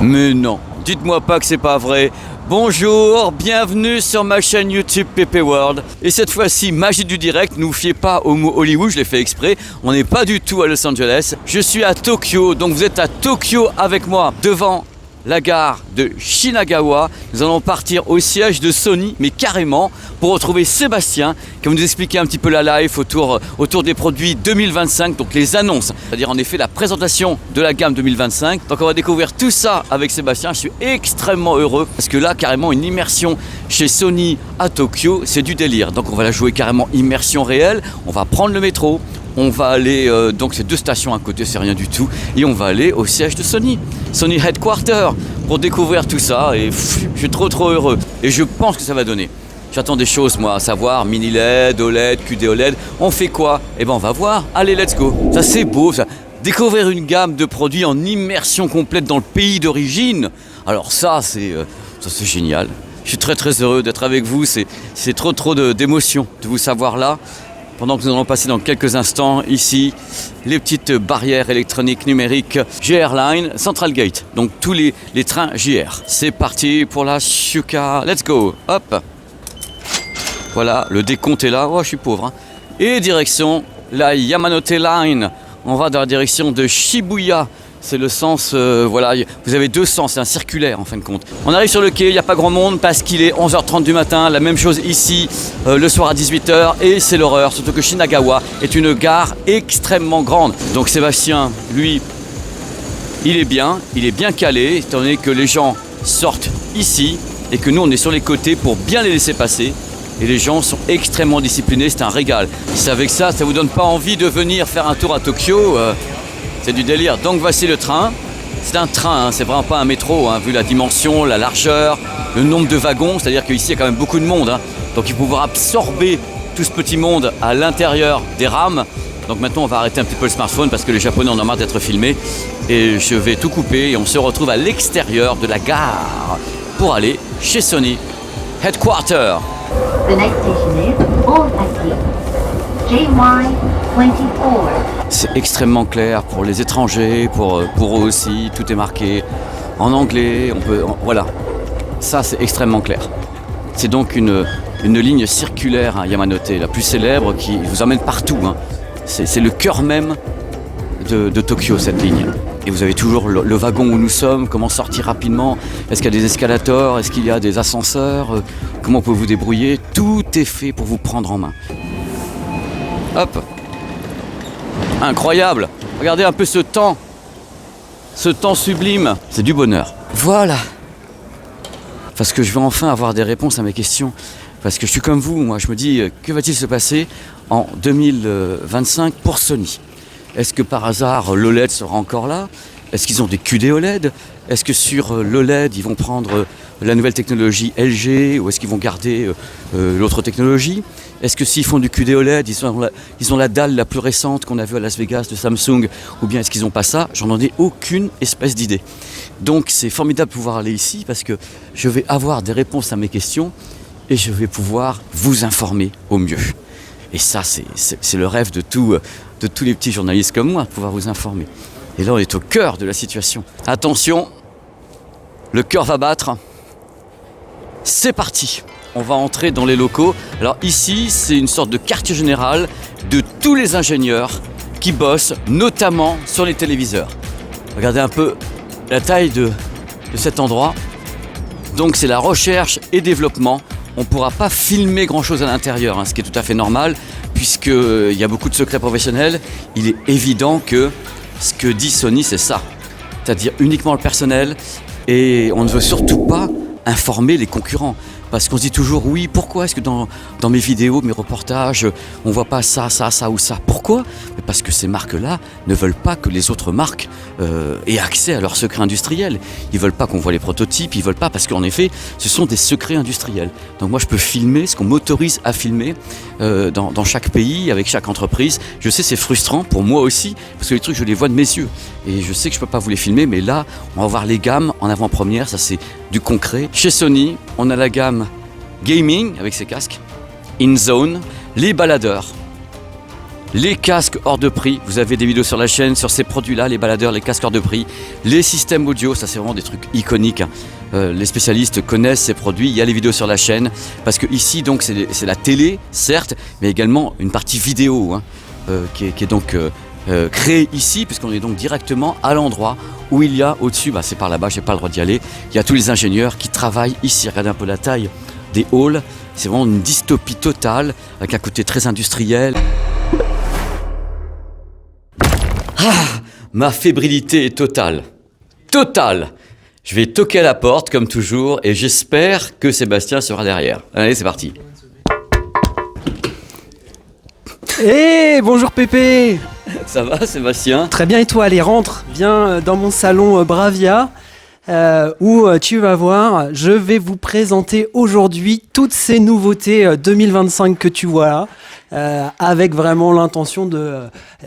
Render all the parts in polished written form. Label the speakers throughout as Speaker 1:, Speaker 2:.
Speaker 1: Mais non, dites-moi pas que c'est pas vrai. Bonjour, bienvenue sur ma chaîne YouTube PP World. Et cette fois-ci, magie du direct, ne vous fiez pas au mot Hollywood, je l'ai fait exprès. On n'est pas du tout à Los Angeles. Je suis à Tokyo, donc vous êtes à Tokyo avec moi, devant la gare de Shinagawa. Nous allons partir au siège de Sony, mais carrément, pour retrouver Sébastien, qui va nous expliquer un petit peu la life autour des produits 2025, donc les annonces, c'est-à-dire en effet la présentation de la gamme 2025. Donc on va découvrir tout ça avec Sébastien. Je suis extrêmement heureux, parce que là, carrément, une immersion chez Sony à Tokyo, c'est du délire. Donc on va la jouer carrément immersion réelle, on va prendre le métro. On va aller, donc c'est 2 stations à côté, c'est rien du tout. Et on va aller au siège de Sony, Sony Headquarter, pour découvrir tout ça. Et je suis trop heureux. Et je pense que ça va donner. J'attends des choses, moi, à savoir mini LED, OLED, QD OLED. On fait quoi? Eh ben on va voir. Allez, let's go. Ça c'est beau, ça. Découvrir une gamme de produits en immersion complète dans le pays d'origine. Alors ça c'est génial. Je suis très heureux d'être avec vous. C'est trop d'émotion de vous savoir là. Pendant que nous allons passer dans quelques instants ici les petites barrières électroniques numériques JR Line Central Gate, donc tous les trains JR. C'est parti pour la Shuka, let's go, hop. Voilà, le décompte est là, oh je suis pauvre. Hein. Et direction la Yamanote Line, on va dans la direction de Shibuya. C'est le sens, voilà, vous avez 2 sens, c'est un circulaire en fin de compte. On arrive sur le quai, il n'y a pas grand monde parce qu'il est 11h30 du matin, la même chose ici, le soir à 18h, et c'est l'horreur, surtout que Shinagawa est une gare extrêmement grande. Donc Sébastien, lui, il est bien calé, étant donné que les gens sortent ici, et que nous on est sur les côtés pour bien les laisser passer. Et les gens sont extrêmement disciplinés, c'est un régal. Vous savez que ça vous donne pas envie de venir faire un tour à Tokyo c'est du délire. Donc voici le train. C'est un train, hein, c'est vraiment pas un métro, hein, vu la dimension, la largeur, le nombre de wagons. C'est-à-dire qu'ici, il y a quand même beaucoup de monde. Hein. Donc il faut pouvoir absorber tout ce petit monde à l'intérieur des rames. Donc maintenant, on va arrêter un petit peu le smartphone parce que les Japonais en ont marre d'être filmés. Et je vais tout couper et on se retrouve à l'extérieur de la gare pour aller chez Sony Headquarter.
Speaker 2: The next station is Osaki. JY24.
Speaker 1: C'est extrêmement clair pour les étrangers, pour eux aussi, tout est marqué en anglais, voilà, ça c'est extrêmement clair. C'est donc une ligne circulaire, hein, Yamanote, la plus célèbre, qui vous emmène partout. Hein. C'est le cœur même de Tokyo, cette ligne. Et vous avez toujours le wagon où nous sommes, comment sortir rapidement, est-ce qu'il y a des escalators, est-ce qu'il y a des ascenseurs, comment pouvez vous débrouiller, tout est fait pour vous prendre en main. Hop. Incroyable. Regardez un peu ce temps sublime. C'est du bonheur. Voilà. Parce que je vais enfin avoir des réponses à mes questions. Parce que je suis comme vous, moi je me dis, que va-t-il se passer en 2025 pour Sony? Est-ce que par hasard l'OLED sera encore là? Est-ce qu'ils ont des QD OLED? Est-ce que sur l'OLED ils vont prendre la nouvelle technologie LG ou est-ce qu'ils vont garder l'autre technologie? Est-ce que s'ils font du QD OLED, ils ont la dalle la plus récente qu'on a vue à Las Vegas de Samsung, ou bien est-ce qu'ils n'ont pas ça? J'en ai aucune espèce d'idée. Donc c'est formidable de pouvoir aller ici parce que je vais avoir des réponses à mes questions et je vais pouvoir vous informer au mieux. Et ça, c'est le rêve de tous les petits journalistes comme moi, de pouvoir vous informer. Et là, on est au cœur de la situation. Attention, le cœur va battre. C'est parti. On va entrer dans les locaux. Alors ici, c'est une sorte de quartier général de tous les ingénieurs qui bossent, notamment sur les téléviseurs. Regardez un peu la taille de cet endroit. Donc c'est la recherche et développement. On ne pourra pas filmer grand-chose à l'intérieur, hein, ce qui est tout à fait normal, puisqu'il y a beaucoup de secrets professionnels. Il est évident que ce que dit Sony, c'est ça. C'est-à-dire uniquement le personnel, et on ne veut surtout pas informer les concurrents. Parce qu'on se dit toujours, oui, pourquoi est-ce que dans mes vidéos, mes reportages, on ne voit pas ça ou ça? Pourquoi? Parce que ces marques-là ne veulent pas que les autres marques aient accès à leurs secrets industriels. Ils ne veulent pas qu'on voit les prototypes, ils ne veulent pas, parce qu'en effet, ce sont des secrets industriels. Donc moi, je peux filmer ce qu'on m'autorise à filmer dans chaque pays, avec chaque entreprise. Je sais, c'est frustrant pour moi aussi, parce que les trucs, je les vois de mes yeux. Et je sais que je ne peux pas vous les filmer, mais là, on va voir les gammes en avant-première, ça c'est du concret. Chez Sony, on a la gamme gaming avec ses casques, InZone, les baladeurs. les casques hors de prix. Vous avez des vidéos sur la chaîne sur ces produits-là, les baladeurs, les casques hors de prix, les systèmes audio, ça c'est vraiment des trucs iconiques. Les spécialistes connaissent ces produits, il y a les vidéos sur la chaîne, parce que ici donc c'est la télé, certes, mais également une partie vidéo qui est donc créée ici, puisqu'on est donc directement à l'endroit où il y a au-dessus, c'est par là-bas, j'ai pas le droit d'y aller, il y a tous les ingénieurs qui travaillent ici. Regardez un peu la taille des halls, c'est vraiment une dystopie totale, avec un côté très industriel. Ma fébrilité est totale. Totale. Je vais toquer à la porte, comme toujours, et j'espère que Sébastien sera derrière. Allez, c'est parti.
Speaker 3: Bonjour Pépé.
Speaker 1: Ça va, Sébastien?
Speaker 3: Très bien, et toi? Allez, rentre, viens dans mon salon Bravia, où tu vas voir, je vais vous présenter aujourd'hui toutes ces nouveautés 2025 que tu vois là, avec vraiment l'intention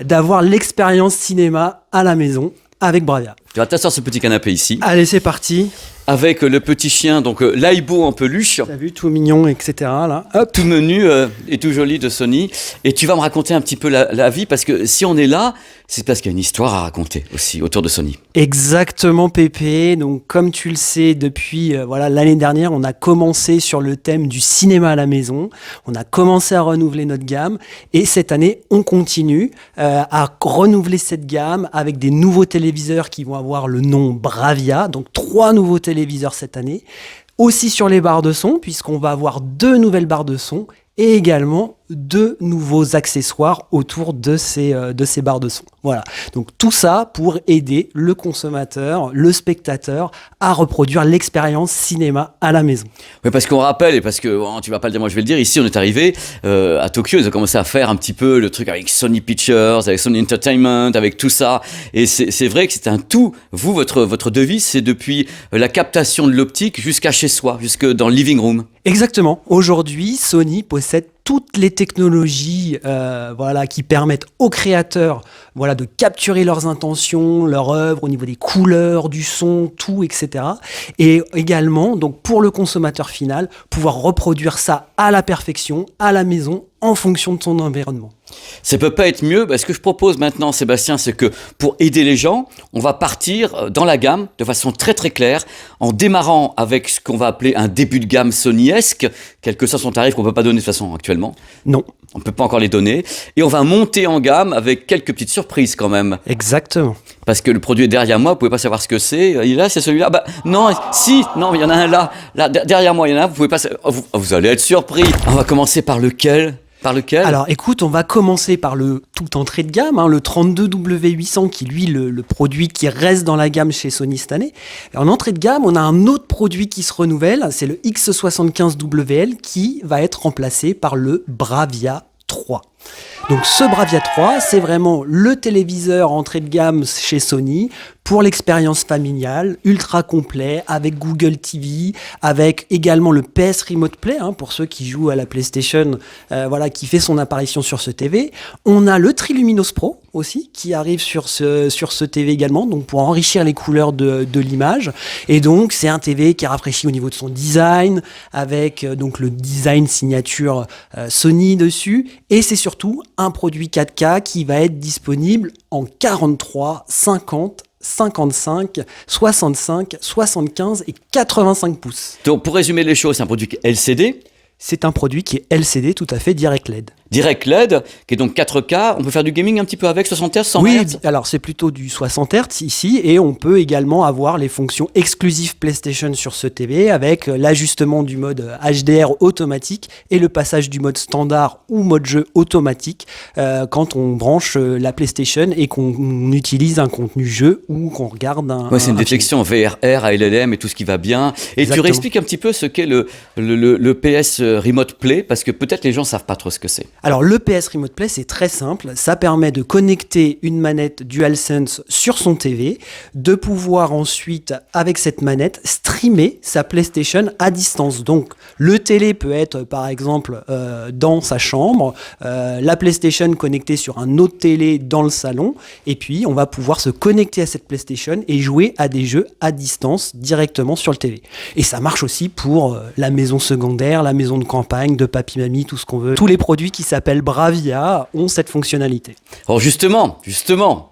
Speaker 3: d'avoir l'expérience cinéma à la maison avec Bravia.
Speaker 1: Tu vas t'asseoir sur ce petit canapé ici.
Speaker 3: Allez, c'est parti.
Speaker 1: Avec le petit chien, donc l'Aibo en peluche.
Speaker 3: T'as vu, tout mignon, etc. Là. Hop.
Speaker 1: Tout menu et tout joli de Sony. Et tu vas me raconter un petit peu la vie, parce que si on est là, c'est parce qu'il y a une histoire à raconter aussi autour de Sony.
Speaker 3: Exactement, Pépé. Donc, comme tu le sais, depuis l'année dernière, on a commencé sur le thème du cinéma à la maison. On a commencé à renouveler notre gamme. Et cette année, on continue à renouveler cette gamme avec des nouveaux téléviseurs qui vont avoir le nom Bravia. Donc, 3 nouveaux téléviseurs cette année. Aussi sur les barres de son, puisqu'on va avoir 2 nouvelles barres de son et également 2 nouveaux accessoires autour de ces barres de son. Voilà. Donc tout ça pour aider le consommateur, le spectateur à reproduire l'expérience cinéma à la maison.
Speaker 1: Oui, parce qu'on rappelle, et parce que tu vas pas le dire, moi je vais le dire, ici on est arrivé à Tokyo, ils ont commencé à faire un petit peu le truc avec Sony Pictures, avec Sony Entertainment, avec tout ça. Et c'est vrai que c'est un tout. Vous, votre devise, c'est depuis la captation de l'optique jusqu'à chez soi, jusque dans le living room.
Speaker 3: Exactement. Aujourd'hui, Sony possède toutes les technologies qui permettent aux créateurs de capturer leurs intentions, leur œuvre au niveau des couleurs, du son, tout, etc. Et également, donc pour le consommateur final, pouvoir reproduire ça à la perfection, à la maison, en fonction de son environnement.
Speaker 1: Ça peut pas être mieux. Ce que je propose maintenant, Sébastien, c'est que pour aider les gens, on va partir dans la gamme de façon très très claire, en démarrant avec ce qu'on va appeler un début de gamme Sony-esque, quel que soit son tarif qu'on peut pas donner de toute façon actuellement.
Speaker 3: Non.
Speaker 1: On peut pas encore les donner. Et on va monter en gamme avec quelques petites surprises quand même.
Speaker 3: Exactement.
Speaker 1: Parce que le produit est derrière moi, vous pouvez pas savoir ce que c'est. Il est là, c'est celui-là. Non, il y en a un là. Là, derrière moi, il y en a un, vous pouvez pas. Vous allez être surpris. On va commencer par lequel? Alors
Speaker 3: écoute, on va commencer par le tout entrée de gamme, le 32W800 qui lui le produit qui reste dans la gamme chez Sony cette année. Et en entrée de gamme, on a un autre produit qui se renouvelle, c'est le X75WL qui va être remplacé par le Bravia 3. Donc ce Bravia 3, c'est vraiment le téléviseur entrée de gamme chez Sony pour l'expérience familiale, ultra complet, avec Google TV, avec également le PS Remote Play, pour ceux qui jouent à la PlayStation, qui fait son apparition sur ce TV. On a le Triluminos Pro aussi, qui arrive sur ce TV également, donc pour enrichir les couleurs de l'image. Et donc c'est un TV qui est rafraîchi au niveau de son design, avec donc le design signature Sony dessus, et c'est surtout un produit 4K qui va être disponible en 43, 50, 55, 65, 75 et 85 pouces.
Speaker 1: Donc pour résumer les choses, c'est un produit LCD.
Speaker 3: C'est un produit qui est LCD, tout à fait, Direct LED.
Speaker 1: Direct LED, qui est donc 4K. On peut faire du gaming un petit peu avec 60 Hz, 100 Hz.
Speaker 3: Oui, alors c'est plutôt du 60 Hz ici, et on peut également avoir les fonctions exclusives PlayStation sur ce TV, avec l'ajustement du mode HDR automatique et le passage du mode standard ou mode jeu automatique quand on branche la PlayStation et qu'on utilise un contenu jeu ou qu'on regarde un...
Speaker 1: Ouais, c'est une détection VRR, ALLM et tout ce qui va bien. Et exactement. Tu réexpliques un petit peu ce qu'est le PS Remote Play, parce que peut-être les gens ne savent pas trop ce que c'est.
Speaker 3: Alors le PS Remote Play, c'est très simple, ça permet de connecter une manette DualSense sur son TV, de pouvoir ensuite, avec cette manette, streamer sa PlayStation à distance. Donc le télé peut être par exemple dans sa chambre, la PlayStation connectée sur un autre télé dans le salon, et puis on va pouvoir se connecter à cette PlayStation et jouer à des jeux à distance directement sur le TV. Et ça marche aussi pour la maison secondaire, la maison de campagne, de papy-mamie, tout ce qu'on veut. Tous les produits qui s'appellent Bravia ont cette fonctionnalité.
Speaker 1: Alors justement,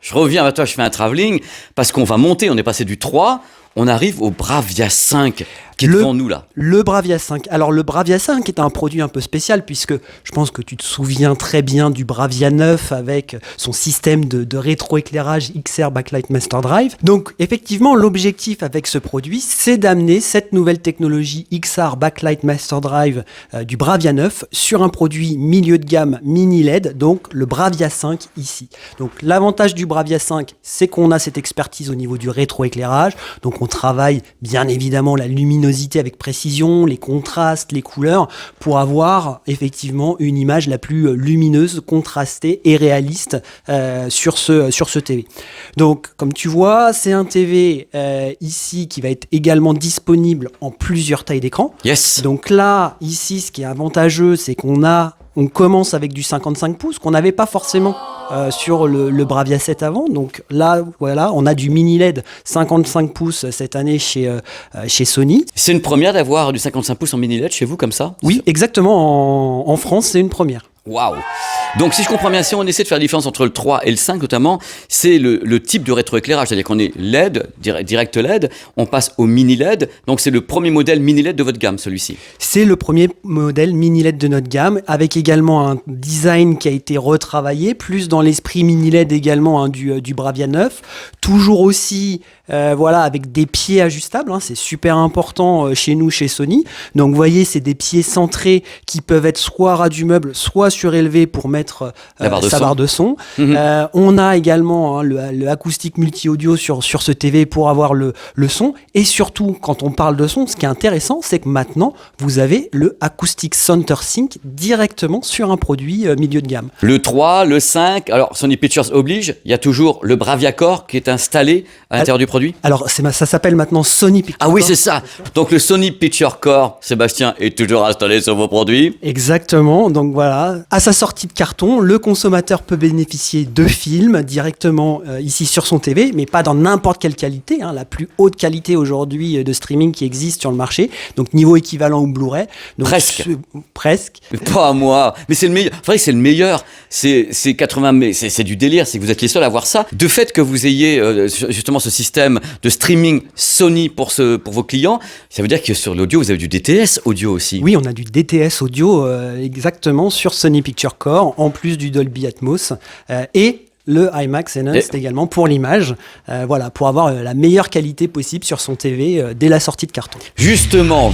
Speaker 1: je reviens à toi, je fais un travelling, parce qu'on va monter, on est passé du 3, on arrive au Bravia 5, qui est devant nous là.
Speaker 3: Le Bravia 5. Alors le Bravia 5 est un produit un peu spécial, puisque je pense que tu te souviens très bien du Bravia 9 avec son système de rétroéclairage XR Backlight Master Drive. Donc effectivement, l'objectif avec ce produit, c'est d'amener cette nouvelle technologie XR Backlight Master Drive du Bravia 9 sur un produit milieu de gamme mini LED, donc le Bravia 5 ici. Donc l'avantage du Bravia 5, c'est qu'on a cette expertise au niveau du rétroéclairage, donc on travaille bien évidemment la luminosité avec précision, les contrastes, les couleurs, pour avoir effectivement une image la plus lumineuse, contrastée et réaliste sur ce TV. Donc comme tu vois, c'est un TV ici qui va être également disponible en plusieurs tailles d'écran.
Speaker 1: Yes.
Speaker 3: Donc là, ici, ce qui est avantageux, c'est on commence avec du 55 pouces qu'on n'avait pas forcément sur le Bravia 7 avant. Donc là, voilà, on a du mini LED 55 pouces cette année chez Sony.
Speaker 1: C'est une première d'avoir du 55 pouces en mini LED chez vous comme ça?
Speaker 3: Oui, exactement. En France, c'est une première.
Speaker 1: Waouh! Donc si je comprends bien, si on essaie de faire la différence entre le 3 et le 5 notamment, c'est le type de rétroéclairage, c'est-à-dire qu'on est LED, direct LED, on passe au mini LED, donc c'est le premier modèle mini LED de votre gamme, celui-ci.
Speaker 3: C'est le premier modèle mini LED de notre gamme, avec également un design qui a été retravaillé, plus dans l'esprit mini LED également du Bravia 9, toujours aussi avec des pieds ajustables, c'est super important chez nous, chez Sony. Donc vous voyez, c'est des pieds centrés qui peuvent être soit ras du meuble, soit surélevés pour mettre sa barre de son. On a également le acoustique multi-audio sur ce TV pour avoir le son. Et surtout, quand on parle de son, ce qui est intéressant, c'est que maintenant, vous avez le Acoustic Center Sync directement sur un produit milieu de gamme.
Speaker 1: Le 3, le 5, alors Sony Pictures oblige, il y a toujours le Bravia Core qui est installé à l'intérieur du produit.
Speaker 3: Alors, ça s'appelle maintenant Sony Picture Core.
Speaker 1: Ah oui, c'est ça. Donc le Sony Picture Core, Sébastien, est toujours installé sur vos produits.
Speaker 3: Exactement. Donc voilà, à sa sortie de carton, le consommateur peut bénéficier de films directement ici sur son TV, mais pas dans n'importe quelle qualité, la plus haute qualité aujourd'hui de streaming qui existe sur le marché. Donc niveau équivalent au Blu-ray. Donc, presque.
Speaker 1: Pas moi. Mais c'est le meilleur. C'est vrai que c'est le meilleur. C'est 80, mais c'est du délire. C'est que vous êtes les seuls à avoir ça. De fait que vous ayez justement ce système de streaming Sony pour vos clients, ça veut dire que sur l'audio, vous avez du DTS audio aussi.
Speaker 3: Oui, on a du DTS audio exactement sur Sony Picture Core, en plus du Dolby Atmos et le IMAX Enhanced également pour l'image, pour avoir la meilleure qualité possible sur son TV dès la sortie de carton.
Speaker 1: Justement,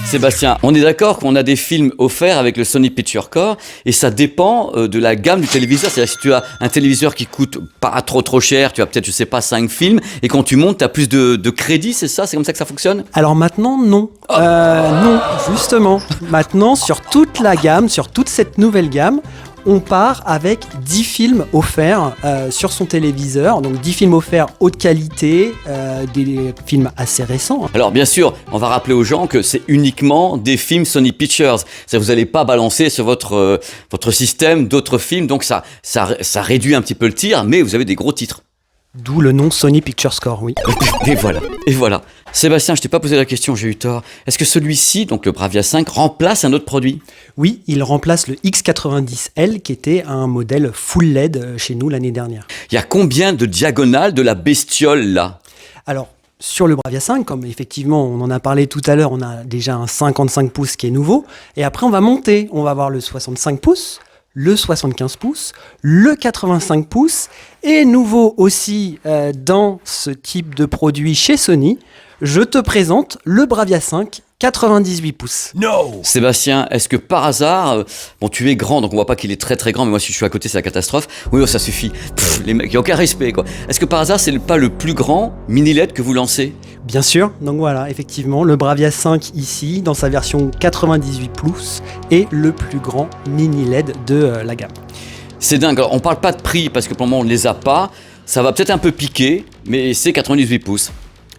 Speaker 1: Sébastien, on est d'accord qu'on a des films offerts avec le Sony Picture Core et ça dépend de la gamme du téléviseur. C'est-à-dire si tu as un téléviseur qui coûte pas trop cher, tu as peut-être, 5 films et quand tu montes, tu as plus de crédit, c'est ça? C'est comme ça que ça fonctionne?
Speaker 3: Alors maintenant, non. Non, justement. Maintenant, sur toute la gamme, sur toute cette nouvelle gamme, on part avec 10 films offerts sur son téléviseur. Donc 10 films offerts haute qualité, des films assez récents.
Speaker 1: Alors bien sûr, on va rappeler aux gens que c'est uniquement des films Sony Pictures. Vous n'allez pas balancer sur votre système d'autres films, donc ça réduit un petit peu le tir, mais vous avez des gros titres.
Speaker 3: D'où le nom Sony Picture Core, oui.
Speaker 1: Et voilà. Sébastien, je t'ai pas posé la question, j'ai eu tort. Est-ce que celui-ci, donc le Bravia 5, remplace un autre produit?
Speaker 3: Oui, il remplace le X90L qui était un modèle full LED chez nous l'année dernière.
Speaker 1: Il y a combien de diagonales de la bestiole là?
Speaker 3: Alors, sur le Bravia 5, comme effectivement on en a parlé tout à l'heure, on a déjà un 55 pouces qui est nouveau. Et après on va monter, on va avoir le 65 pouces, le 75 pouces, le 85 pouces et nouveau aussi dans ce type de produit chez Sony, je te présente le Bravia 5 98 pouces.
Speaker 1: No. Sébastien, est-ce que par hasard, tu es grand, donc on voit pas qu'il est très très grand, mais moi si je suis à côté c'est la catastrophe. Oui, ça suffit. Les mecs, il n'y a aucun respect quoi. Est-ce que par hasard c'est pas le plus grand mini LED que vous lancez?
Speaker 3: Bien sûr, donc voilà, effectivement, le Bravia 5 ici, dans sa version 98 pouces, est le plus grand mini LED de la gamme.
Speaker 1: C'est dingue, alors, on parle pas de prix parce que pour le moment on ne les a pas, ça va peut-être un peu piquer, mais c'est 98 pouces.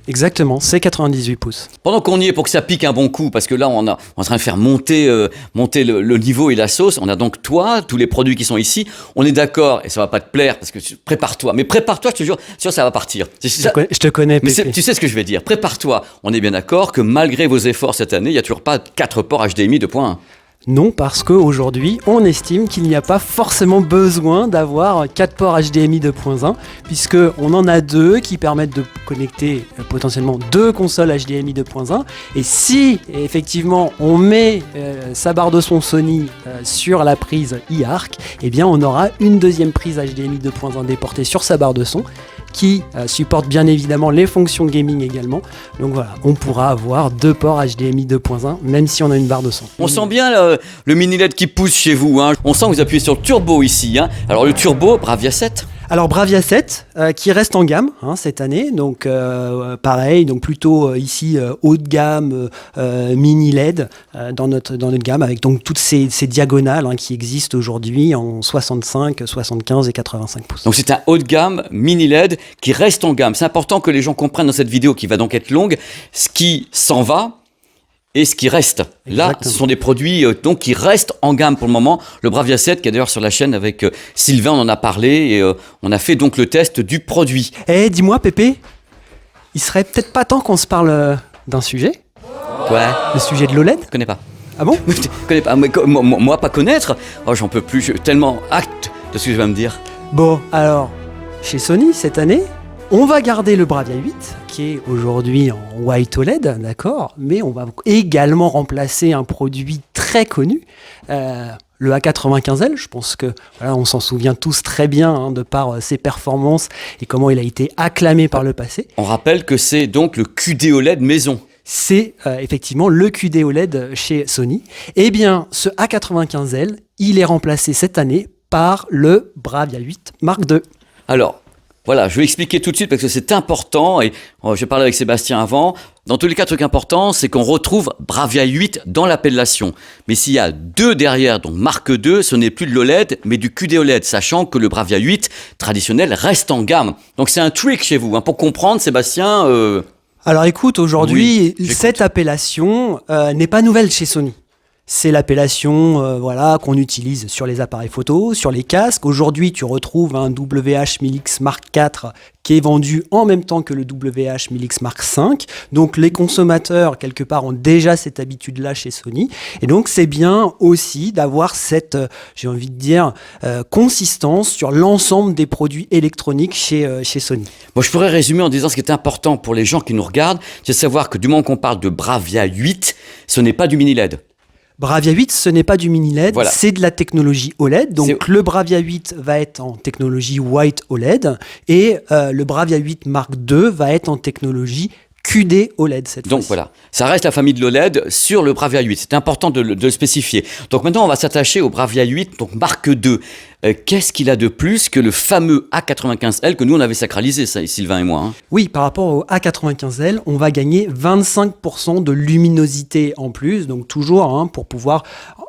Speaker 3: Exactement, c'est 98 pouces.
Speaker 1: Pendant qu'on y est pour que ça pique un bon coup, parce que là on est en train de faire monter le niveau et la sauce, on a donc tous les produits qui sont ici, on est d'accord, et ça va pas te plaire, parce que prépare-toi, mais prépare-toi, je te jure, ça va partir.
Speaker 3: Je te connais, Pépé.
Speaker 1: Mais tu sais ce que je vais dire, prépare-toi, on est bien d'accord que malgré vos efforts cette année, il n'y a toujours pas 4 ports HDMI 2.1.
Speaker 3: Non, parce qu'aujourd'hui, on estime qu'il n'y a pas forcément besoin d'avoir 4 ports HDMI 2.1, puisqu'on en a 2 qui permettent de connecter potentiellement 2 consoles HDMI 2.1. Et si, effectivement, on met sa barre de son Sony sur la prise eARC, eh bien, on aura une deuxième prise HDMI 2.1 déportée sur sa barre de son, qui supporte bien évidemment les fonctions gaming également. Donc voilà, on pourra avoir 2 ports HDMI 2.1 même si on a une barre de son.
Speaker 1: On sent bien le mini LED qui pousse chez vous, hein. On sent que vous appuyez sur le turbo ici, hein. Alors le turbo, Bravia 7.
Speaker 3: Alors Bravia 7 qui reste en gamme cette année, donc pareil, donc plutôt ici haut de gamme, mini LED dans notre gamme, avec donc toutes ces diagonales qui existent aujourd'hui en 65, 75 et 85 pouces.
Speaker 1: Donc c'est un haut de gamme mini LED qui reste en gamme. C'est important que les gens comprennent dans cette vidéo qui va donc être longue ce qui s'en va et ce qui reste. Là,
Speaker 3: Exactement.
Speaker 1: ce sont des produits donc qui restent en gamme pour le moment. Le Bravia 7 qui est d'ailleurs sur la chaîne avec Sylvain, on en a parlé et on a fait donc le test du produit.
Speaker 3: Eh, dis-moi Pépé, il serait peut-être pas temps qu'on se parle d'un sujet,
Speaker 1: Quoi ?
Speaker 3: le sujet de l'OLED.
Speaker 1: Je connais pas.
Speaker 3: Ah bon?
Speaker 1: Je connais pas. Moi, pas connaître. Oh, j'en peux plus. J'ai tellement hâte de ce que je vais me dire.
Speaker 3: Bon, alors, chez Sony, cette année, on va garder le Bravia 8, qui est aujourd'hui en White OLED, d'accord, mais on va également remplacer un produit très connu, le A95L. Je pense que voilà, on s'en souvient tous très bien de par ses performances et comment il a été acclamé par le passé.
Speaker 1: On rappelle que c'est donc le QD OLED maison.
Speaker 3: C'est effectivement le QD OLED chez Sony. Eh bien, ce A95L, il est remplacé cette année par le Bravia 8 Mark II.
Speaker 1: Alors, voilà, je vais expliquer tout de suite parce que c'est important et j'ai parlé avec Sébastien avant. Dans tous les cas, le truc important, c'est qu'on retrouve Bravia 8 dans l'appellation. Mais s'il y a 2 derrière, donc Mark II, ce n'est plus de l'OLED, mais du QD OLED, sachant que le Bravia 8 traditionnel reste en gamme. Donc c'est un trick chez vous, pour comprendre, Sébastien.
Speaker 3: Alors écoute, aujourd'hui,
Speaker 1: Oui,
Speaker 3: cette appellation n'est pas nouvelle chez Sony. C'est l'appellation qu'on utilise sur les appareils photo, sur les casques. Aujourd'hui, tu retrouves un WH-1000X Mark IV qui est vendu en même temps que le WH-1000X Mark V. Donc les consommateurs, quelque part, ont déjà cette habitude-là chez Sony. Et donc c'est bien aussi d'avoir cette, j'ai envie de dire, consistance sur l'ensemble des produits électroniques chez Sony.
Speaker 1: Bon, je pourrais résumer en disant ce qui est important pour les gens qui nous regardent, c'est de savoir que du moment qu'on parle de Bravia 8, ce n'est pas du mini LED.
Speaker 3: Bravia 8, ce n'est pas du mini LED,
Speaker 1: Voilà.
Speaker 3: c'est de la technologie OLED. Donc le Bravia 8 va être en technologie White OLED et le Bravia 8 Mark II va être en technologie QD OLED cette
Speaker 1: Donc
Speaker 3: fois-ci.
Speaker 1: voilà, ça reste la famille de l'OLED sur le Bravia 8. C'est important de le spécifier. Donc maintenant, on va s'attacher au Bravia 8, donc Mark II. Qu'est-ce qu'il a de plus que le fameux A95L que nous, on avait sacralisé, ça, Sylvain et moi.
Speaker 3: Oui, par rapport au A95L, on va gagner 25% de luminosité en plus, donc toujours pour pouvoir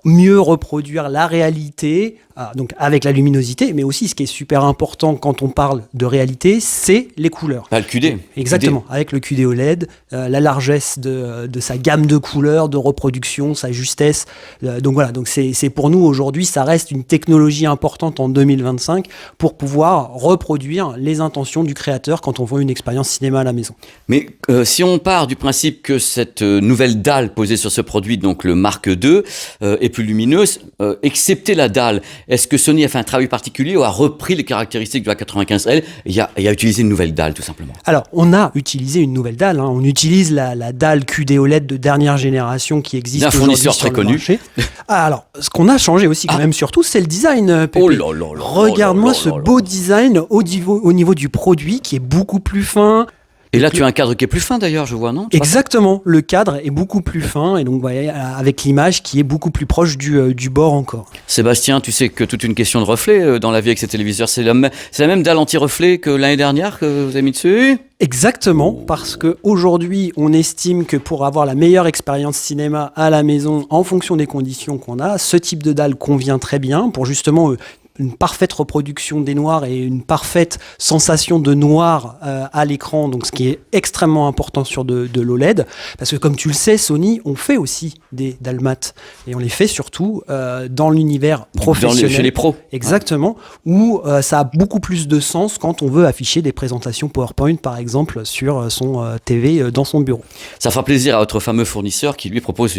Speaker 3: mieux reproduire la réalité, donc avec la luminosité, mais aussi ce qui est super important quand on parle de réalité, c'est les couleurs.
Speaker 1: Pas le QD.
Speaker 3: Exactement, avec le QD OLED, la largesse de sa gamme de couleurs, de reproduction, sa justesse. Donc voilà, donc c'est pour nous aujourd'hui, ça reste une technologie importante en 2025 pour pouvoir reproduire les intentions du créateur quand on voit une expérience cinéma à la maison.
Speaker 1: Mais si on part du principe que cette nouvelle dalle posée sur ce produit, donc le Mark II, est plus lumineuse, excepté la dalle, est-ce que Sony a fait un travail particulier ou a repris les caractéristiques du A95L et a utilisé une nouvelle dalle tout simplement?
Speaker 3: Alors, on a utilisé une nouvelle dalle. On utilise la dalle QD OLED de dernière génération qui existe aujourd'hui
Speaker 1: fournisseur
Speaker 3: sur
Speaker 1: très
Speaker 3: le
Speaker 1: connu.
Speaker 3: marché. Alors, ce qu'on a changé aussi quand même surtout, c'est le design, Pépé.
Speaker 1: Oh là là là
Speaker 3: Regarde-moi
Speaker 1: là là
Speaker 3: ce
Speaker 1: là là.
Speaker 3: beau design au niveau du produit qui est beaucoup plus fin.
Speaker 1: Et là, tu as un cadre qui est plus fin d'ailleurs, je vois, non?
Speaker 3: Exactement, le cadre est beaucoup plus fin et donc vous voyez, avec l'image qui est beaucoup plus proche du bord encore.
Speaker 1: Sébastien, tu sais que toute une question de reflet dans la vie avec ces téléviseurs, c'est la même dalle anti-reflet que l'année dernière que vous avez mis dessus?
Speaker 3: Exactement, parce qu'aujourd'hui, on estime que pour avoir la meilleure expérience cinéma à la maison, en fonction des conditions qu'on a, ce type de dalle convient très bien pour justement une parfaite reproduction des noirs et une parfaite sensation de noir à l'écran, donc ce qui est extrêmement important sur de l'OLED, parce que comme tu le sais, Sony, on fait aussi des dalles mat, et on les fait surtout dans l'univers professionnel.
Speaker 1: Chez les pros.
Speaker 3: Exactement, où ça a beaucoup plus de sens quand on veut afficher des présentations PowerPoint, par exemple, sur son TV dans son bureau.
Speaker 1: Ça fera plaisir à votre fameux fournisseur qui lui propose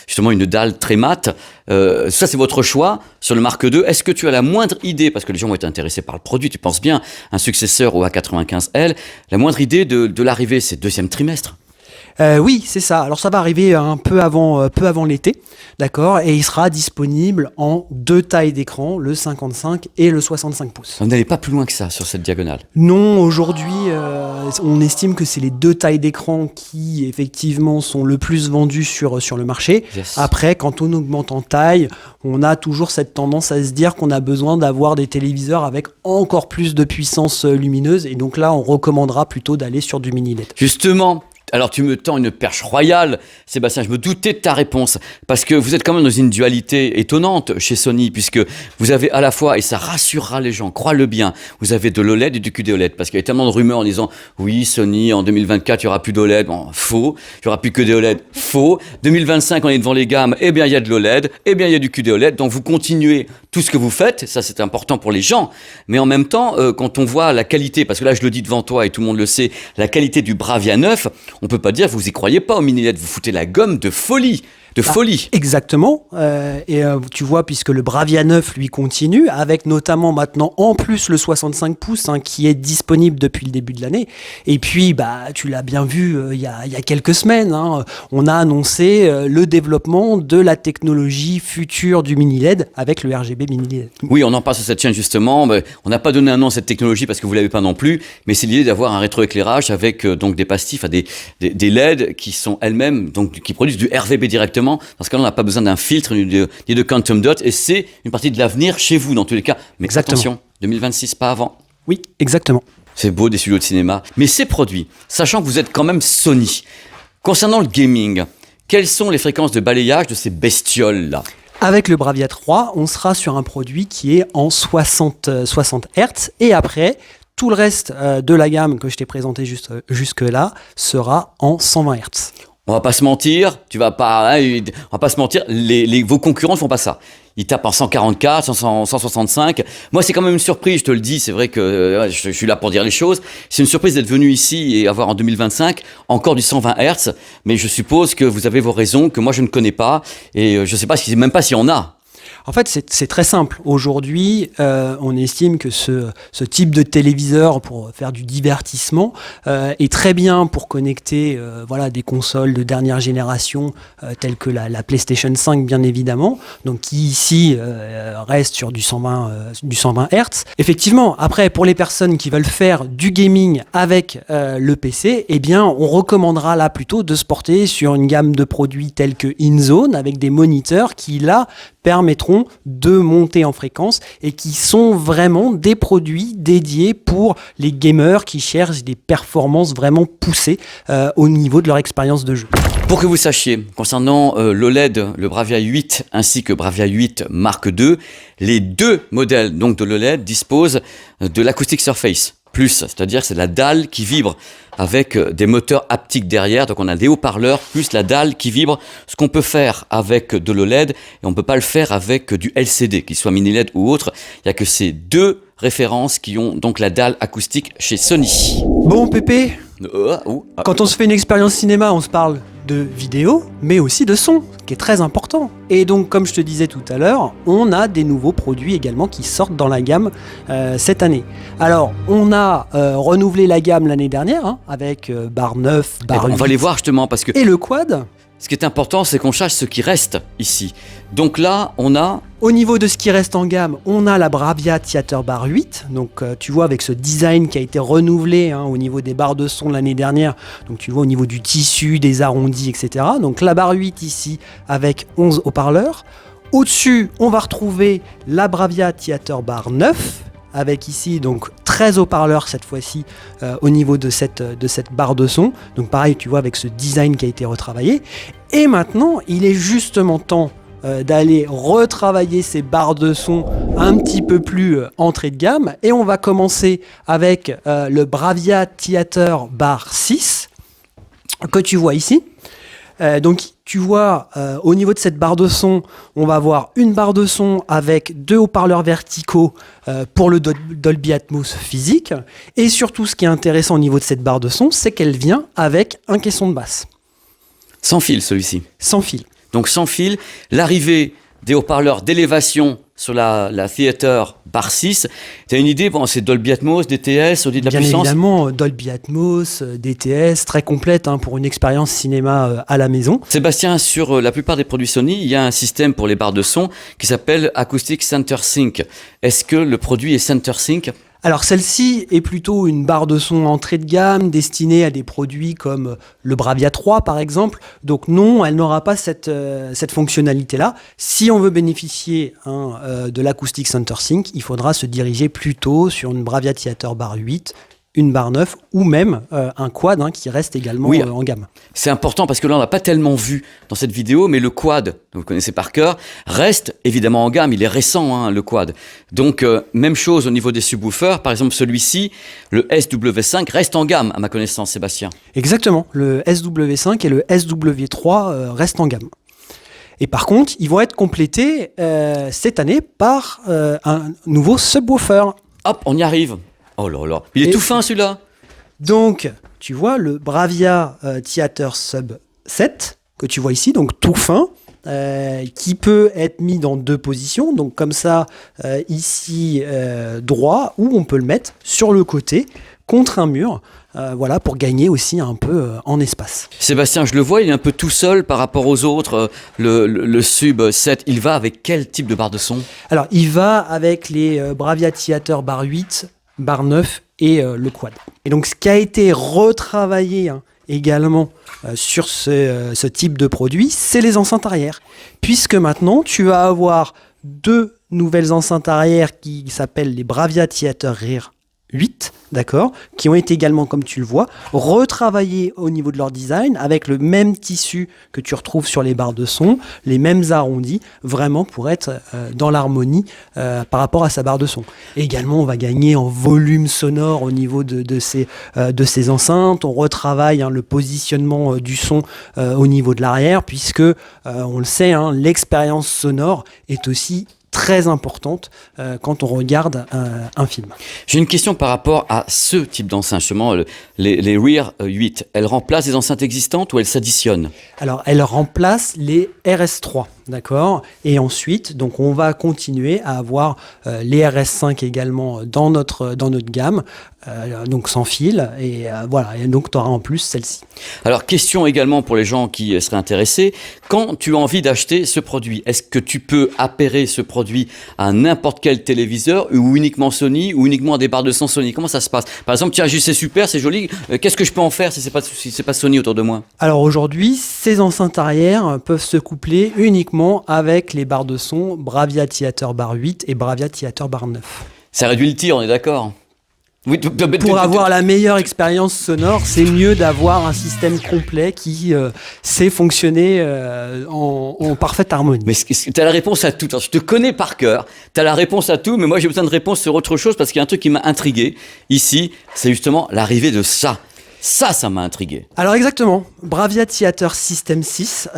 Speaker 1: justement une dalle très mate. Ça, c'est votre choix sur le Mark II. Est-ce que tu as la moindre idée, parce que les gens vont être intéressés par le produit, tu penses bien, un successeur au A95L, la moindre idée de l'arrivée, c'est deuxième trimestre?
Speaker 3: Oui, c'est ça. Alors ça va arriver un peu avant l'été, d'accord, et il sera disponible en 2 tailles d'écran, le 55 et le 65 pouces.
Speaker 1: Vous n'allez pas plus loin que ça sur cette diagonale.
Speaker 3: Non, aujourd'hui, on estime que c'est les 2 tailles d'écran qui effectivement sont le plus vendues sur le marché.
Speaker 1: Yes.
Speaker 3: Après, quand on augmente en taille, on a toujours cette tendance à se dire qu'on a besoin d'avoir des téléviseurs avec encore plus de puissance lumineuse, et donc là, on recommandera plutôt d'aller sur du mini LED.
Speaker 1: Justement, alors tu me tends une perche royale, Sébastien, je me doutais de ta réponse, parce que vous êtes quand même dans une dualité étonnante chez Sony, puisque vous avez à la fois, et ça rassurera les gens, crois-le bien, vous avez de l'OLED et du QD-OLED, parce qu'il y a tellement de rumeurs en disant, oui, Sony, en 2024, il n'y aura plus d'OLED, bon, faux, il n'y aura plus que des OLED, faux, 2025, on est devant les gammes, eh bien, il y a de l'OLED, eh bien, il y a du QD-OLED, donc vous continuez tout ce que vous faites, ça c'est important pour les gens, mais en même temps, quand on voit la qualité, parce que là, je le dis devant toi, et tout le monde le sait, la qualité du Bravia 9, on peut pas dire que vous y croyez pas au mini LED, vous foutez la gomme de folie. Folie.
Speaker 3: Exactement. Tu vois, puisque le Bravia 9, lui, continue, avec notamment maintenant, en plus, le 65 pouces, qui est disponible depuis le début de l'année. Et puis, tu l'as bien vu il y a quelques semaines, on a annoncé le développement de la technologie future du mini LED avec le RGB mini LED.
Speaker 1: Oui, on en parle sur cette chaîne justement. On n'a pas donné un nom à cette technologie parce que vous l'avez pas non plus, mais c'est l'idée d'avoir un rétroéclairage avec donc des pastifs, des LED qui sont elles-mêmes, donc qui produisent du RVB directement. Dans ce cas-là, on n'a pas besoin d'un filtre ni de quantum dot, et c'est une partie de l'avenir chez vous dans tous les cas. Mais
Speaker 3: exactement.
Speaker 1: Attention, 2026, pas avant.
Speaker 3: Oui, exactement.
Speaker 1: C'est beau, des studios de cinéma. Mais ces produits, sachant que vous êtes quand même Sony, concernant le gaming, quelles sont les fréquences de balayage de ces bestioles-là ?
Speaker 3: Avec le Bravia 3, on sera sur un produit qui est en 60 Hz, et après, tout le reste de la gamme que je t'ai présenté jusque-là sera en 120 Hz.
Speaker 1: On va pas se mentir, on va pas se mentir, vos concurrents ne font pas ça. Ils tapent en 144, 165. Moi, c'est quand même une surprise, je te le dis. C'est vrai que je suis là pour dire les choses. C'est une surprise d'être venu ici et avoir en 2025 encore du 120 Hz. Mais je suppose que vous avez vos raisons que moi je ne connais pas. Et je sais pas même pas si on a.
Speaker 3: En fait, c'est très simple. Aujourd'hui, on estime que ce type de téléviseur pour faire du divertissement est très bien pour connecter des consoles de dernière génération telles que la PlayStation 5, bien évidemment, donc qui ici reste sur du 120 Hz. Effectivement, après, pour les personnes qui veulent faire du gaming avec le PC, eh bien, on recommandera là plutôt de se porter sur une gamme de produits tels que InZone, avec des moniteurs qui, là, permettront de monter en fréquence et qui sont vraiment des produits dédiés pour les gamers qui cherchent des performances vraiment poussées au niveau de leur expérience de jeu.
Speaker 1: Pour que vous sachiez, concernant l'OLED, le Bravia 8 ainsi que Bravia 8 Mark II, les deux modèles donc de l'OLED disposent de l'Acoustic Surface Plus, c'est-à-dire c'est la dalle qui vibre avec des moteurs haptiques derrière, donc on a des haut-parleurs plus la dalle qui vibre, ce qu'on peut faire avec de l'OLED et on ne peut pas le faire avec du LCD, qu'il soit mini LED ou autre. Il n'y a que ces deux références qui ont donc la dalle acoustique chez Sony.
Speaker 3: Bon Pépé, quand on se fait une expérience cinéma, on se parle de vidéo, mais aussi de son, qui est très important. Et donc, comme je te disais tout à l'heure, on a des nouveaux produits également qui sortent dans la gamme cette année. Alors, on a renouvelé la gamme l'année dernière, avec Bar 9, Bar 8.
Speaker 1: On va les voir justement parce que...
Speaker 3: Et le Quad.
Speaker 1: Ce qui est important, c'est qu'on cherche ce qui reste ici. Donc là, on a...
Speaker 3: Au niveau de ce qui reste en gamme, on a la Bravia Theater Bar 8. Donc tu vois avec ce design qui a été renouvelé au niveau des barres de son l'année dernière. Donc tu vois au niveau du tissu, des arrondis, etc. Donc la Bar 8 ici avec 11 haut-parleurs. Au-dessus, on va retrouver la Bravia Theater Bar 9. Avec ici donc 13 haut-parleurs cette fois-ci au niveau de cette barre de son. Donc pareil, tu vois, avec ce design qui a été retravaillé. Et maintenant, il est justement temps d'aller retravailler ces barres de son un petit peu plus entrée de gamme. Et on va commencer avec le Bravia Theater Bar 6 que tu vois ici. Donc tu vois au niveau de cette barre de son, on va avoir une barre de son avec deux haut-parleurs verticaux pour le Dolby Atmos physique. Et surtout ce qui est intéressant au niveau de cette barre de son, c'est qu'elle vient avec un caisson de basse.
Speaker 1: Sans fil celui-ci.
Speaker 3: Sans fil.
Speaker 1: Donc sans fil, l'arrivée des haut-parleurs d'élévation sur la Theater Bar 6. Tu as une idée, bon, c'est Dolby Atmos, DTS, Audio de la
Speaker 3: Bien
Speaker 1: puissance.
Speaker 3: évidemment, Dolby Atmos, DTS, très complète pour une expérience cinéma à la maison.
Speaker 1: Sébastien, sur la plupart des produits Sony, il y a un système pour les barres de son qui s'appelle Acoustic Center Sync. Est-ce que le produit est Center Sync ?
Speaker 3: Alors celle-ci est plutôt une barre de son entrée de gamme destinée à des produits comme le Bravia 3 par exemple. Donc non, elle n'aura pas cette fonctionnalité-là. Si on veut bénéficier de l'Acoustic Center Sync, il faudra se diriger plutôt sur une Bravia Theater Bar 8, une barre 9 ou même un quad qui reste également en gamme.
Speaker 1: C'est important parce que là on l'a pas tellement vu dans cette vidéo, mais le quad, vous connaissez par cœur, reste évidemment en gamme, il est récent le quad. Donc même chose au niveau des subwoofers, par exemple celui-ci, le SW5 reste en gamme à ma connaissance, Sébastien.
Speaker 3: Exactement, le SW5 et le SW3 restent en gamme. Et par contre, ils vont être complétés cette année par un nouveau subwoofer.
Speaker 1: Hop, on y arrive. Oh là là, il est tout fin celui-là.
Speaker 3: Donc, tu vois le Bravia Theater Sub 7 que tu vois ici, donc tout fin, qui peut être mis dans 2 positions. Donc comme ça, ici droit, ou on peut le mettre sur le côté contre un mur. Voilà, pour gagner aussi un peu en espace.
Speaker 1: Sébastien, je le vois, il est un peu tout seul par rapport aux autres. Le Sub 7, il va avec quel type de barre de son ?
Speaker 3: Alors, il va avec les Bravia Theater Bar 8, Bar 9 et le quad. Et donc, ce qui a été retravaillé également sur ce type de produit, c'est les enceintes arrière. Puisque maintenant, tu vas avoir 2 nouvelles enceintes arrière qui s'appellent les Bravia Theater Rear 8, d'accord, qui ont été également, comme tu le vois, retravaillés au niveau de leur design avec le même tissu que tu retrouves sur les barres de son, les mêmes arrondis, vraiment pour être dans l'harmonie par rapport à sa barre de son. Et également, on va gagner en volume sonore au niveau de ces enceintes. On retravaille le positionnement du son au niveau de l'arrière, puisque, on le sait, l'expérience sonore est aussi très importante quand on regarde un film.
Speaker 1: J'ai une question par rapport à ce type d'enceinte, justement, les Rear 8. Elles remplacent des enceintes existantes ou elles s'additionnent ?
Speaker 3: Alors, elles remplacent les RS3, d'accord ? Et ensuite, donc, on va continuer à avoir les RS5 également dans notre gamme, donc sans fil, et voilà, et donc tu auras en plus celle-ci.
Speaker 1: Alors, question également pour les gens qui seraient intéressés, quand tu as envie d'acheter ce produit, est-ce que tu peux appairer ce produit à n'importe quel téléviseur ou uniquement Sony ou uniquement à des barres de son Sony ? Comment ça se passe ? Par exemple, tiens, c'est super, c'est joli, qu'est-ce que je peux en faire si c'est pas Sony autour de moi ?
Speaker 3: Alors aujourd'hui, ces enceintes arrière peuvent se coupler uniquement avec les barres de son Bravia Theater Bar 8 et Bravia Theater Bar 9.
Speaker 1: Ça réduit le tir, on est d'accord ? Oui,
Speaker 3: pour avoir la meilleure expérience sonore, c'est mieux d'avoir un système complet qui sait fonctionner en parfaite harmonie.
Speaker 1: Mais tu as la réponse à tout. Alors, je te connais par cœur, tu as la réponse à tout, mais moi j'ai besoin de réponses sur autre chose parce qu'il y a un truc qui m'a intrigué. Ici, c'est justement l'arrivée de ça. Ça m'a intrigué.
Speaker 3: Alors exactement, Bravia Theater System 6,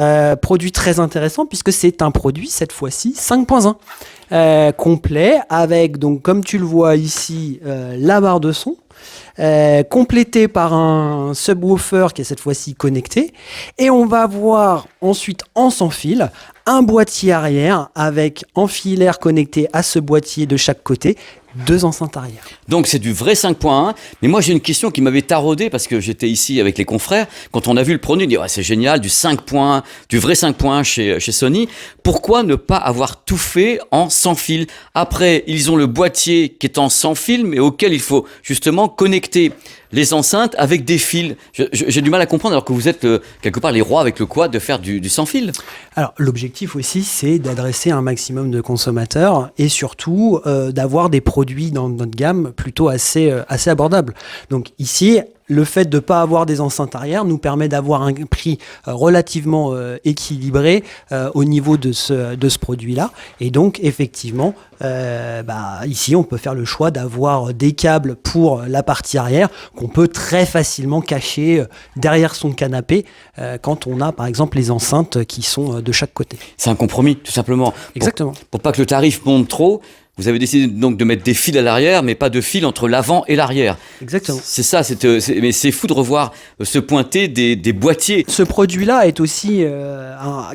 Speaker 3: produit très intéressant puisque c'est un produit, cette fois-ci, 5.1. Complet, avec, donc, comme tu le vois ici, la barre de son, complété par un subwoofer qui est cette fois-ci connecté. Et on va voir ensuite en sans fil un boîtier arrière avec en filaire connecté à ce boîtier de chaque côté, 2 enceintes arrière.
Speaker 1: Donc c'est du vrai 5.1, mais moi j'ai une question qui m'avait taraudé parce que j'étais ici avec les confrères. Quand on a vu le produit, on dit ouais, c'est génial, du 5.1, du vrai 5.1 chez Sony. Pourquoi ne pas avoir tout fait en sans fil ? Après, ils ont le boîtier qui est en sans fil, mais auquel il faut justement connecter les enceintes avec des fils. J'ai du mal à comprendre alors que vous êtes quelque part les rois avec le quad de faire du sans fil.
Speaker 3: Alors l'objectif aussi, c'est d'adresser un maximum de consommateurs et surtout d'avoir des produits dans notre gamme plutôt assez abordables. Donc ici, le fait de ne pas avoir des enceintes arrière nous permet d'avoir un prix relativement équilibré au niveau de ce produit-là. Et donc, effectivement, ici, on peut faire le choix d'avoir des câbles pour la partie arrière qu'on peut très facilement cacher derrière son canapé quand on a, par exemple, les enceintes qui sont de chaque côté.
Speaker 1: C'est un compromis, tout simplement.
Speaker 3: Exactement.
Speaker 1: Pour pas que le tarif monte trop. Vous avez décidé donc de mettre des fils à l'arrière, mais pas de fils entre l'avant et l'arrière.
Speaker 3: Exactement.
Speaker 1: C'est ça, mais c'est fou de revoir se pointer des boîtiers.
Speaker 3: Ce produit-là est aussi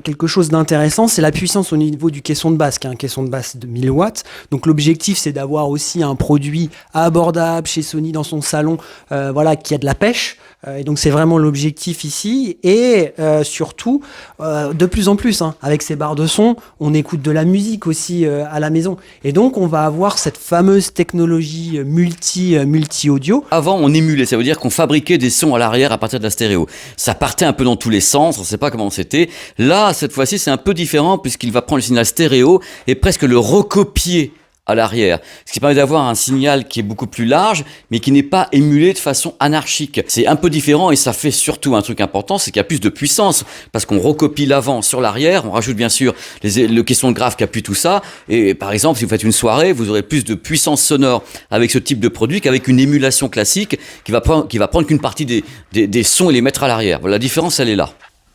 Speaker 3: quelque chose d'intéressant, c'est la puissance au niveau du caisson de basse, qui est un caisson de basse de 1000 watts. Donc l'objectif, c'est d'avoir aussi un produit abordable chez Sony dans son salon, qui a de la pêche. Et donc c'est vraiment l'objectif ici. Et surtout, de plus en plus, avec ces barres de son, on écoute de la musique aussi à la maison. Et donc on va avoir cette fameuse technologie multi-audio.
Speaker 1: Avant, on émulait, ça veut dire qu'on fabriquait des sons à l'arrière à partir de la stéréo. Ça partait un peu dans tous les sens, on ne sait pas comment c'était. Là, cette fois-ci, c'est un peu différent puisqu'il va prendre le signal stéréo et presque le recopier à l'arrière, ce qui permet d'avoir un signal qui est beaucoup plus large, mais qui n'est pas émulé de façon anarchique. C'est un peu différent et ça fait surtout un truc important, c'est qu'il y a plus de puissance, parce qu'on recopie l'avant sur l'arrière, on rajoute bien sûr le caisson de grave qui appuie tout ça, et par exemple, si vous faites une soirée, vous aurez plus de puissance sonore avec ce type de produit qu'avec une émulation classique qui va prendre qu'une partie des sons et les mettre à l'arrière. La différence, elle est là.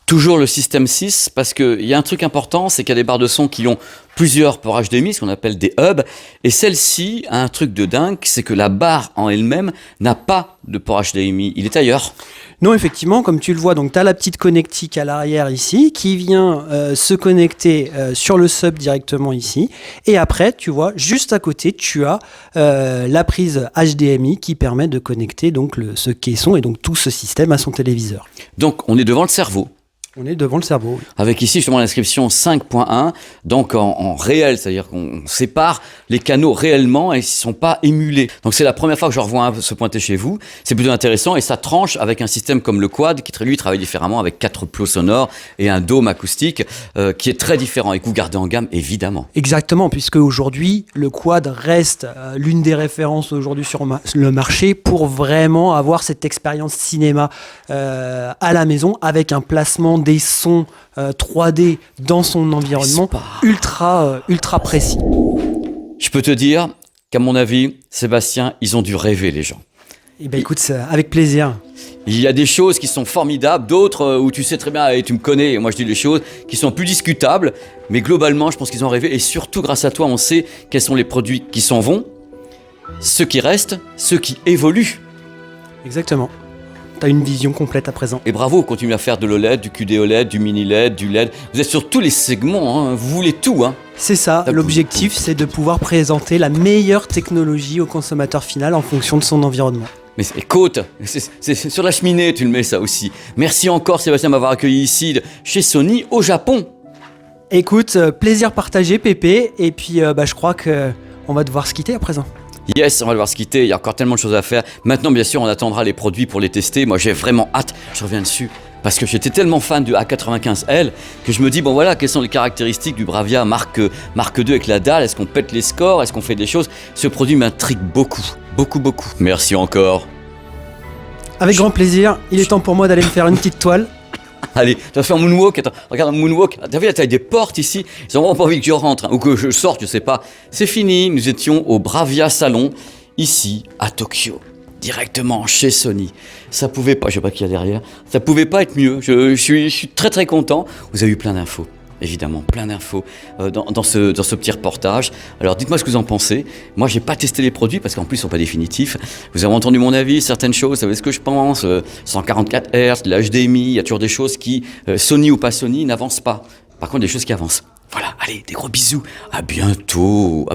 Speaker 1: Toujours le système 6, parce qu'il y a un truc important, c'est qu'il y a des barres de son qui ont plusieurs ports HDMI, ce qu'on appelle des hubs, et celle-ci a un truc de dingue, c'est que la barre en elle-même n'a pas de port HDMI, il est ailleurs.
Speaker 3: Non, effectivement, comme tu le vois, donc tu as la petite connectique à l'arrière ici, qui vient se connecter sur le sub directement ici, et après, tu vois, juste à côté, tu as la prise HDMI qui permet de connecter donc ce caisson et donc tout ce système à son téléviseur.
Speaker 1: Donc on est devant le cerveau.
Speaker 3: On est devant le cerveau. Oui.
Speaker 1: Avec ici justement l'inscription 5.1, donc en réel, c'est-à-dire qu'on sépare les canaux réellement et ils ne sont pas émulés. Donc c'est la première fois que je revois se pointer chez vous. C'est plutôt intéressant et ça tranche avec un système comme le quad qui lui travaille différemment avec 4 plots sonores et un dôme acoustique qui est très différent et que vous gardez en gamme évidemment.
Speaker 3: Exactement, puisque aujourd'hui le quad reste l'une des références aujourd'hui sur le marché pour vraiment avoir cette expérience cinéma à la maison avec un placement des sons 3D dans son environnement ultra précis.
Speaker 1: Je peux te dire qu'à mon avis, Sébastien, ils ont dû rêver les gens.
Speaker 3: Eh ben écoute, avec plaisir.
Speaker 1: Il y a des choses qui sont formidables, d'autres où tu sais très bien, et tu me connais, et moi je dis des choses qui sont plus discutables, mais globalement je pense qu'ils ont rêvé, et surtout grâce à toi on sait quels sont les produits qui s'en vont, ceux qui restent, ceux qui évoluent.
Speaker 3: Exactement. T'as une vision complète à présent.
Speaker 1: Et bravo, continuez à faire de l'OLED, du QD-OLED, du mini-LED, du LED. Vous êtes sur tous les segments, vous voulez tout.
Speaker 3: C'est ça, l'objectif c'est de pouvoir présenter la meilleure technologie au consommateur final en fonction de son environnement.
Speaker 1: Mais écoute, c'est sur la cheminée tu le mets ça aussi. Merci encore Sébastien de m'avoir accueilli ici chez Sony au Japon.
Speaker 3: Écoute, plaisir partagé Pépé, et puis je crois qu'on va devoir se quitter à présent.
Speaker 1: Yes, on va devoir se quitter, il y a encore tellement de choses à faire. Maintenant, bien sûr, on attendra les produits pour les tester. Moi, j'ai vraiment hâte, je reviens dessus, parce que j'étais tellement fan du A95L que je me dis, bon voilà, quelles sont les caractéristiques du Bravia Mark 2 avec la dalle? Est-ce qu'on pète les scores? Est-ce qu'on fait des choses? Ce produit m'intrigue beaucoup. Merci encore.
Speaker 3: Avec grand plaisir, il est temps pour moi d'aller me faire une petite toile.
Speaker 1: Allez, tu vas faire un moonwalk, attends, regarde un moonwalk. T'as vu la taille des portes ici? Ils ont vraiment pas envie que je rentre, ou que je sorte, je sais pas. C'est fini, nous étions au Bravia Salon, ici, à Tokyo. Directement chez Sony. Ça pouvait pas, je sais pas qui y a derrière, ça pouvait pas être mieux. Je suis très très content. Vous avez eu plein d'infos. Évidemment, plein d'infos dans ce petit reportage. Alors dites-moi ce que vous en pensez. Moi, j'ai pas testé les produits parce qu'en plus, ils sont pas définitifs. Vous avez entendu mon avis, certaines choses, vous savez ce que je pense. 144 Hz, l'HDMI, il y a toujours des choses qui, Sony ou pas Sony, n'avancent pas. Par contre, des choses qui avancent. Voilà, allez, des gros bisous. À bientôt.